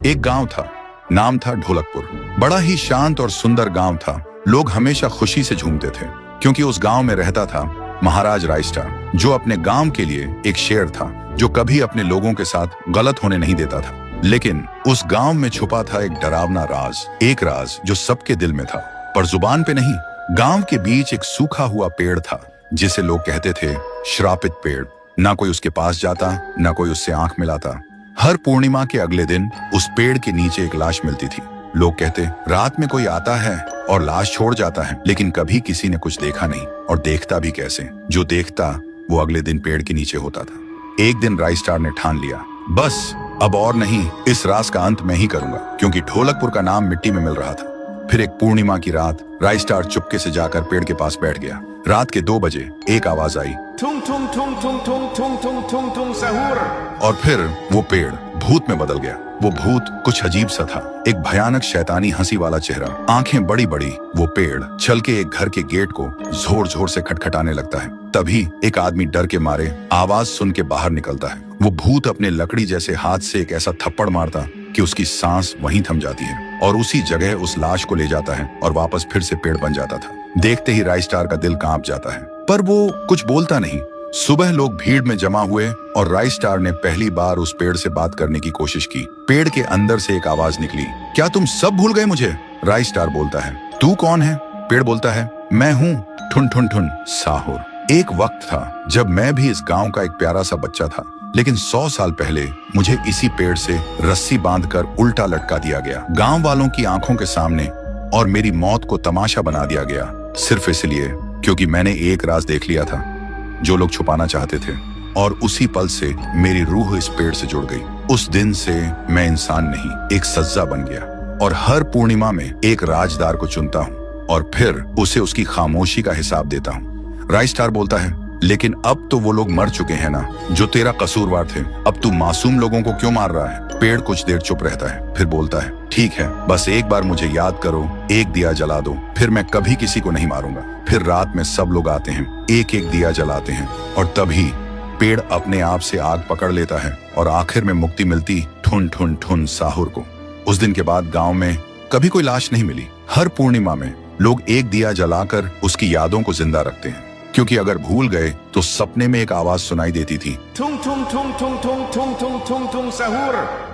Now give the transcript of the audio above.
एक गांव था, नाम था ढोलकपुर। बड़ा ही शांत और सुंदर गांव था। लोग हमेशा खुशी से झूमते थे क्योंकि उस गांव में रहता था महाराज रायस्टार, जो अपने गांव के लिए एक शेर था जो कभी अपने लोगों के साथ गलत होने नहीं देता था। लेकिन उस गांव में छुपा था एक डरावना राज, एक राज जो सबके दिल में था पर जुबान पे नहीं। गांव के बीच एक सूखा हुआ पेड़ था जिसे लोग कहते थे श्रापित पेड़। ना कोई उसके पास जाता, ना कोई उससे आंख मिलाता। हर पूर्णिमा के अगले दिन उस पेड़ के नीचे एक लाश मिलती थी। लोग कहते रात में कोई आता है और लाश छोड़ जाता है, लेकिन कभी किसी ने कुछ देखा नहीं और देखता भी कैसे। जो देखता वो अगले दिन पेड़ के नीचे होता था। एक दिन रायस्टार ने ठान लिया, बस अब और नहीं, इस राज का अंत मैं ही करूंगा, क्योंकि ढोलकपुर का नाम मिट्टी में मिल रहा था। फिर एक पूर्णिमा की रात रायस्टार चुपके से जाकर पेड़ के पास बैठ गया। रात के 2 बजे एक आवाज आई, थुंग थुंग थुंग थुंग थुंग थुंग थुंग थुंग थुंग सहूर। और फिर वो पेड़ भूत में बदल गया। वो भूत कुछ अजीब सा था, एक भयानक शैतानी हंसी वाला चेहरा, आंखें बड़ी बड़ी। वो पेड़ चल के एक घर के गेट को जोर जोर से खटखटाने लगता है। तभी एक आदमी डर के मारे आवाज सुन के बाहर निकलता है। वो भूत अपने लकड़ी जैसे हाथ से एक ऐसा थप्पड़ मारता कि उसकी सांस वहीं थम जाती है और उसी जगह उस लाश को ले जाता है और वापस फिर से पेड़ बन जाता था। देखते ही रायस्टार का दिल कांप जाता है, पर वो कुछ बोलता नहीं। सुबह लोग भीड़ में जमा हुए और रायस्टार ने पहली बार उस पेड़ से बात करने की कोशिश की। पेड़ के अंदर से एक आवाज निकली, क्या तुम सब भूल गए मुझे? रायस्टार बोलता है, तू कौन है? पेड़ बोलता है, मैं हूँ ठुन ठुन ठुन साहुर। एक वक्त था जब मैं भी इस गांव का एक प्यारा सा बच्चा था, लेकिन 100 साल पहले मुझे इसी पेड़ से रस्सी बांधकर उल्टा लटका दिया गया, गांव वालों की आंखों के सामने, और मेरी मौत को तमाशा बना दिया गया, सिर्फ इसलिए क्योंकि मैंने एक राज देख लिया था जो लोग छुपाना चाहते थे। और उसी पल से मेरी रूह इस पेड़ से जुड़ गई। उस दिन से मैं इंसान नहीं, एक सज्जा बन गया और हर पूर्णिमा में एक राजदार को चुनता हूँ और फिर उसे उसकी खामोशी का हिसाब देता हूँ। रायस्टार बोलता है, लेकिन अब तो वो लोग मर चुके हैं ना जो तेरा कसूरवार थे। अब तू मासूम लोगों को क्यों मार रहा है? पेड़ कुछ देर चुप रहता है, फिर बोलता है, ठीक है, बस एक बार मुझे याद करो, एक दिया जला दो, फिर मैं कभी किसी को नहीं मारूंगा। फिर रात में सब लोग आते हैं, एक एक दिया जलाते हैं और तभी पेड़ अपने आप से आग पकड़ लेता है और आखिर में मुक्ति मिलती ठुन ठुन ठुन साहुर को। उस दिन के बाद गांव में कभी कोई लाश नहीं मिली। हर पूर्णिमा में लोग एक दिया जलाकर उसकी यादों को जिंदा रखते हैं, क्योंकि अगर भूल गए तो सपने में एक आवाज सुनाई देती थी, थुंग थुंग थुंग थुंग थुंग थुंग थुंग थुंग थुंग सहूर।